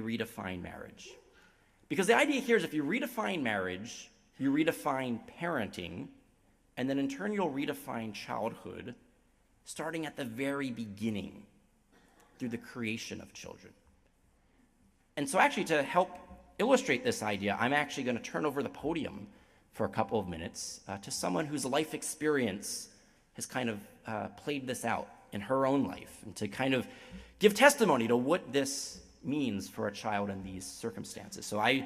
redefine marriage. Because the idea here is if you redefine marriage, you redefine parenting, and then in turn you'll redefine childhood, starting at the very beginning through the creation of children. And so actually to help illustrate this idea, I'm actually going to turn over the podium for a couple of minutes to someone whose life experience has kind of played this out in her own life, and to kind of give testimony to what this means for a child in these circumstances. So I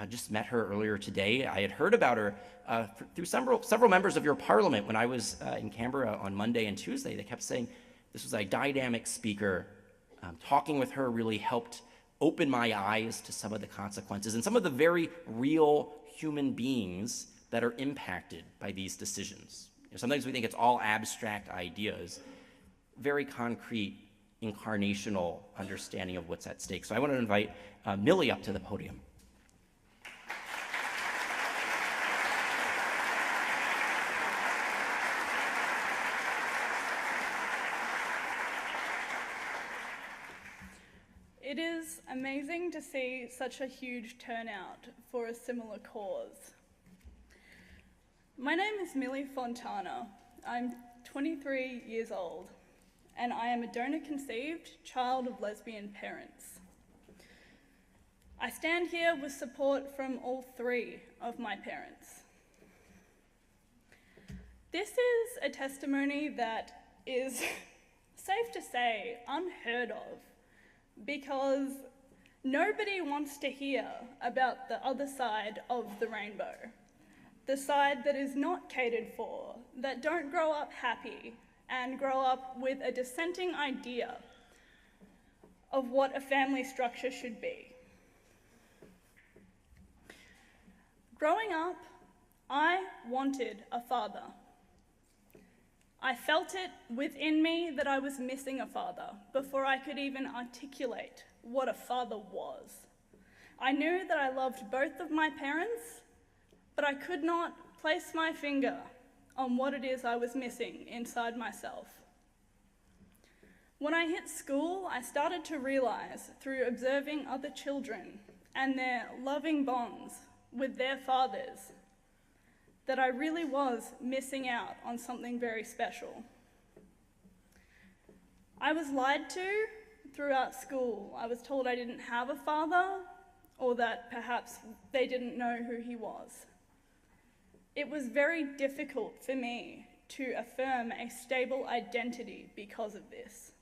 just met her earlier today. I had heard about her through several members of your parliament when I was in Canberra on Monday and Tuesday. They kept saying this was a dynamic speaker. Talking with her really helped open my eyes to some of the consequences and some of the very real human beings that are impacted by these decisions. Sometimes we think it's all abstract ideas, very concrete, incarnational understanding of what's at stake. So I want to invite Millie up to the podium. It is amazing to see such a huge turnout for a similar cause. My name is Millie Fontana. I'm 23 years old, and I am a donor-conceived child of lesbian parents. I stand here with support from all three of my parents. This is a testimony that is, safe to say, unheard of, because nobody wants to hear about the other side of the rainbow, the side that is not catered for, that don't grow up happy and grow up with a dissenting idea of what a family structure should be. Growing up, I wanted a father. I felt it within me that I was missing a father before I could even articulate what a father was. I knew that I loved both of my parents, but I could not place my finger on what it is I was missing inside myself. When I hit school, I started to realize through observing other children and their loving bonds with their fathers that I really was missing out on something very special. I was lied to throughout school. I was told I didn't have a father, or that perhaps they didn't know who he was. It was very difficult for me to affirm a stable identity because of this,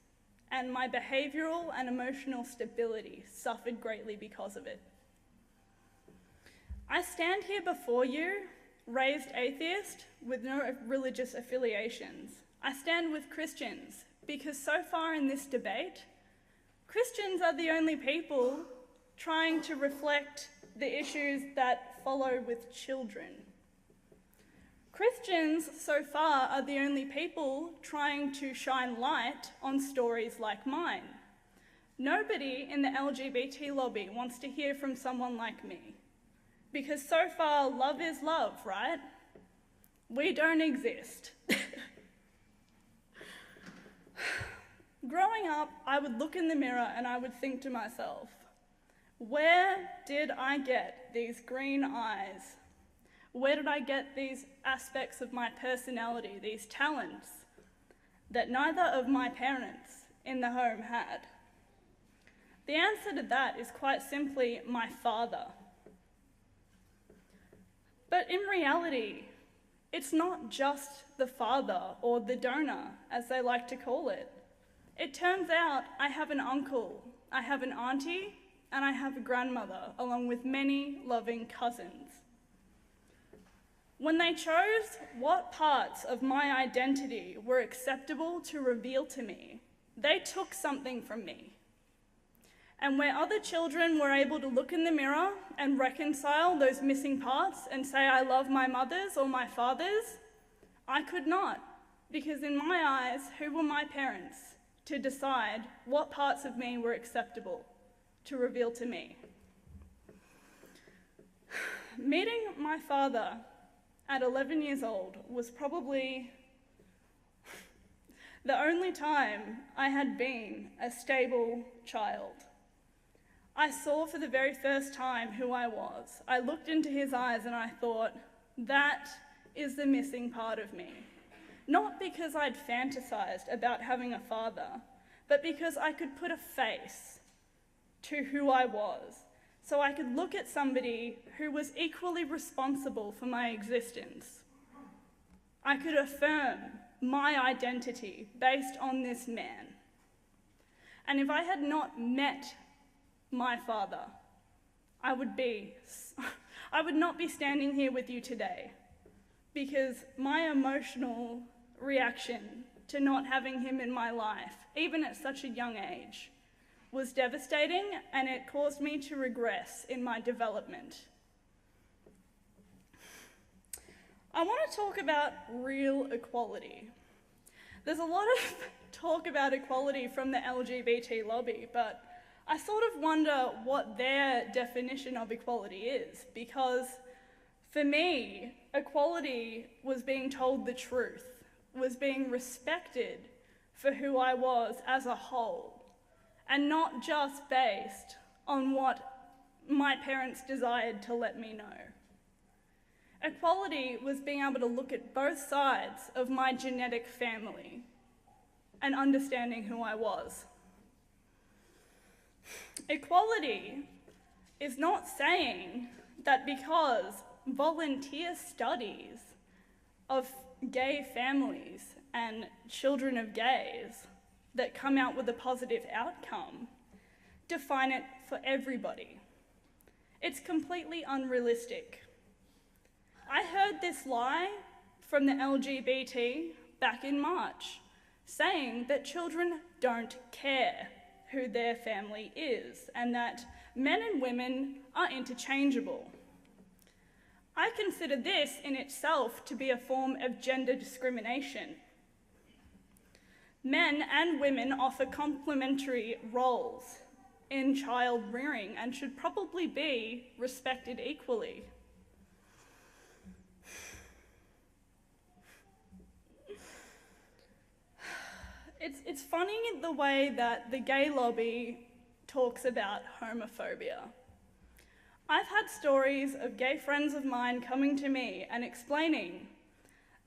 and my behavioral and emotional stability suffered greatly because of it. I stand here before you, raised atheist with no religious affiliations. I stand with Christians because so far in this debate, Christians are the only people trying to reflect the issues that follow with children. Christians so far are the only people trying to shine light on stories like mine. Nobody in the LGBT lobby wants to hear from someone like me. Because so far, love is love, right? We don't exist. Growing up, I would look in the mirror and I would think to myself, where did I get these green eyes? Where did I get these aspects of my personality, these talents that neither of my parents in the home had? The answer to that is quite simply my father. But in reality, it's not just the father or the donor, as they like to call it. It turns out I have an uncle, I have an auntie, and I have a grandmother, along with many loving cousins. When they chose what parts of my identity were acceptable to reveal to me, they took something from me. And where other children were able to look in the mirror and reconcile those missing parts and say, I love my mothers or my fathers, I could not, because in my eyes, who were my parents to decide what parts of me were acceptable to reveal to me? Meeting my father at 11 years old was probably the only time I had been a stable child. I saw for the very first time who I was. I looked into his eyes and I thought, that is the missing part of me. Not because I'd fantasized about having a father, but because I could put a face to who I was, so I could look at somebody who was equally responsible for my existence. I could affirm my identity based on this man. And if I had not met my father, I would not be standing here with you today, because my emotional reaction to not having him in my life, even at such a young age, was devastating, and it caused me to regress in my development. I want to talk about real equality. There's a lot of talk about equality from the LGBT lobby, but I sort of wonder what their definition of equality is, because for me, equality was being told the truth, was being respected for who I was as a whole, and not just based on what my parents desired to let me know. Equality was being able to look at both sides of my genetic family and understanding who I was. Equality is not saying that because volunteer studies of gay families and children of gays that come out with a positive outcome define it for everybody. It's completely unrealistic. I heard this lie from the LGBT back in March, saying that children don't care who their family is and that men and women are interchangeable. I consider this in itself to be a form of gender discrimination. Men and women offer complementary roles in child rearing and should probably be respected equally. It's funny the way that the gay lobby talks about homophobia. I've had stories of gay friends of mine coming to me and explaining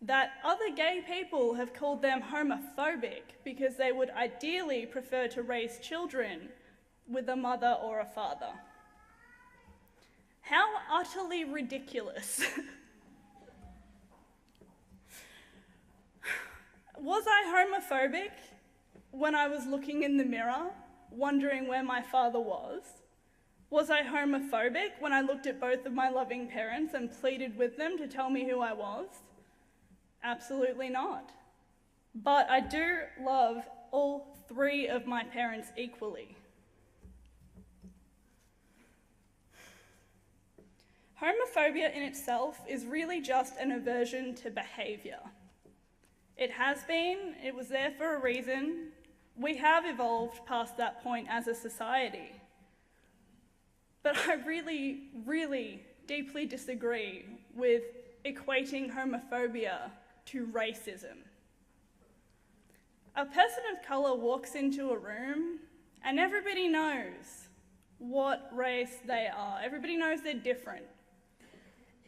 that other gay people have called them homophobic because they would ideally prefer to raise children with a mother or a father. How utterly ridiculous. Was I homophobic when I was looking in the mirror, wondering where my father was? Was I homophobic when I looked at both of my loving parents and pleaded with them to tell me who I was? Absolutely not. But I do love all three of my parents equally. Homophobia in itself is really just an aversion to behaviour. It has been, it was there for a reason. We have evolved past that point as a society. But I really, really deeply disagree with equating homophobia to racism. A person of colour walks into a room and everybody knows what race they are. Everybody knows they're different.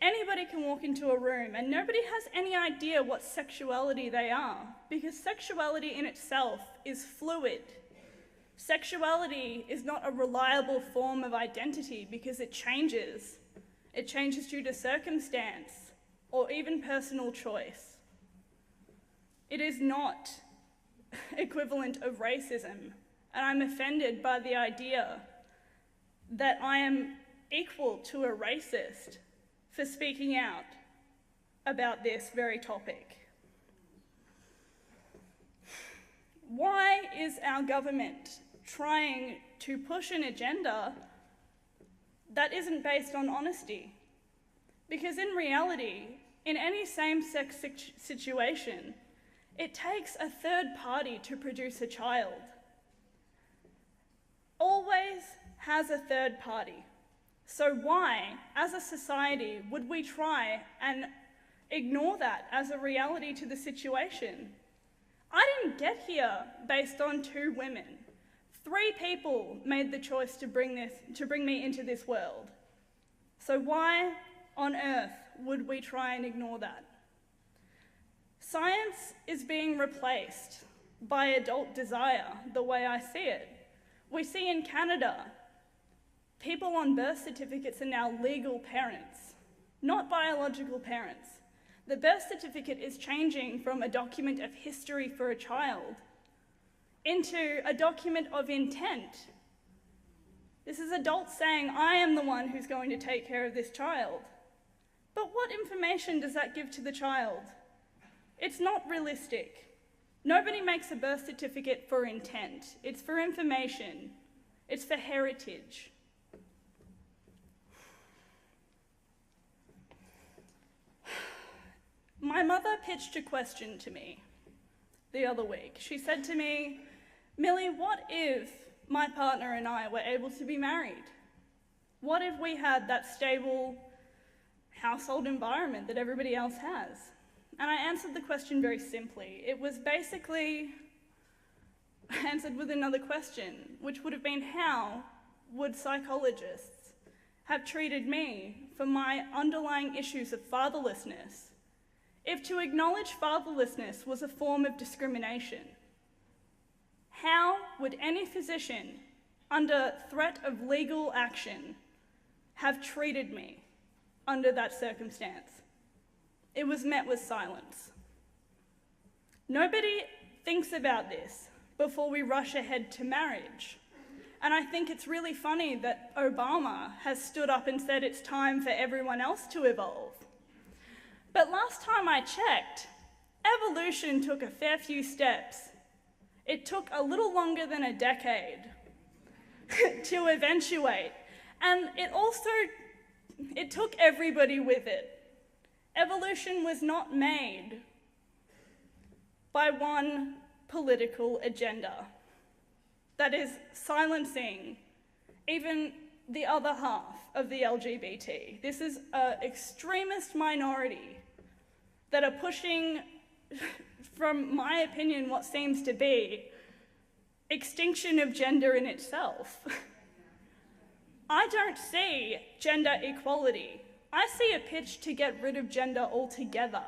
Anybody can walk into a room and nobody has any idea what sexuality they are, because sexuality in itself is fluid. Sexuality is not a reliable form of identity because it changes. It changes due to circumstance or even personal choice. It is not equivalent of racism, and I'm offended by the idea that I am equal to a racist for speaking out about this very topic. Why is our government trying to push an agenda that isn't based on honesty? Because in reality, in any same-sex situation, it takes a third party to produce a child. Always has a third party. So why, as a society, would we try and ignore that as a reality to the situation? I didn't get here based on two women 3 people made the choice to bring me into this world. So why on earth would we try and ignore that? Science is being replaced by adult desire, the way I see it. We see in Canada, people on birth certificates are now legal parents, not biological parents. The birth certificate is changing from a document of history for a child into a document of intent. This is adults saying, I am the one who's going to take care of this child. But what information does that give to the child? It's not realistic. Nobody makes a birth certificate for intent. It's for information. It's for heritage. My mother pitched a question to me the other week. She said to me, Millie, what if my partner and I were able to be married? What if we had that stable household environment that everybody else has? And I answered the question very simply. It was basically answered with another question, which would have been, how would psychologists have treated me for my underlying issues of fatherlessness if to acknowledge fatherlessness was a form of discrimination? How would any physician under threat of legal action have treated me under that circumstance? It was met with silence. Nobody thinks about this before we rush ahead to marriage. And I think it's really funny that Obama has stood up and said it's time for everyone else to evolve. But last time I checked, evolution took a fair few steps. It took a little longer than a decade to eventuate. And it took everybody with it. Evolution was not made by one political agenda that is silencing even the other half of the LGBT. This is an extremist minority that are pushing, from my opinion, what seems to be extinction of gender in itself. I don't see gender equality. I see a pitch to get rid of gender altogether.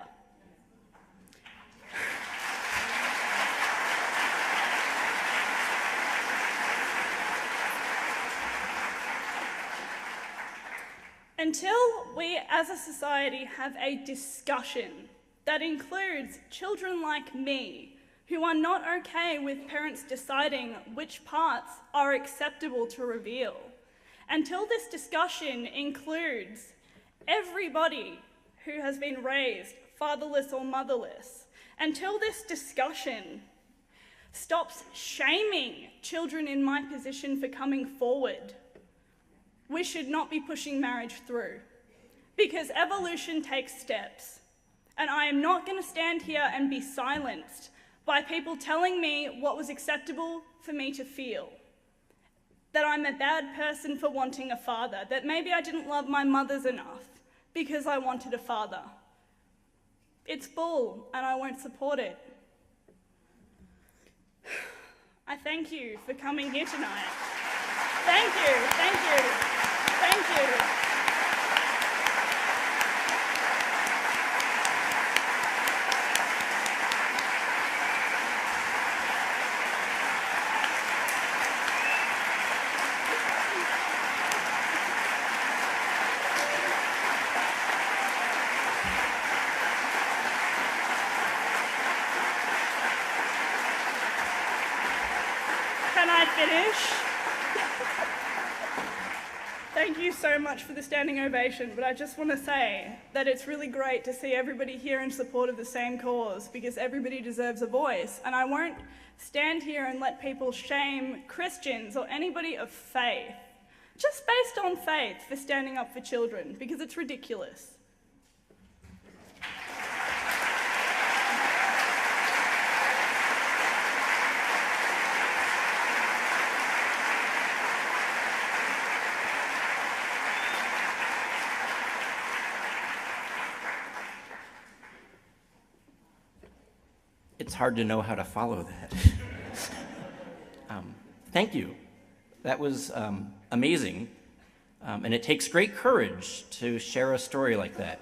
Until we as a society have a discussion that includes children like me who are not okay with parents deciding which parts are acceptable to reveal, until this discussion includes everybody who has been raised fatherless or motherless, until this discussion stops shaming children in my position for coming forward, we should not be pushing marriage through, because evolution takes steps. And I am not going to stand here and be silenced by people telling me what was acceptable for me to feel. That I'm a bad person for wanting a father, that maybe I didn't love my mothers enough because I wanted a father. It's bull, and I won't support it. I thank you for coming here tonight. Thank you, thank you, thank you. Can I finish? Thank you so much for the standing ovation, but I just want to say that it's really great to see everybody here in support of the same cause, because everybody deserves a voice, and I won't stand here and let people shame Christians or anybody of faith, just based on faith, for standing up for children, because it's ridiculous. It's hard to know how to follow that. Thank you. That was amazing. And it takes great courage to share a story like that.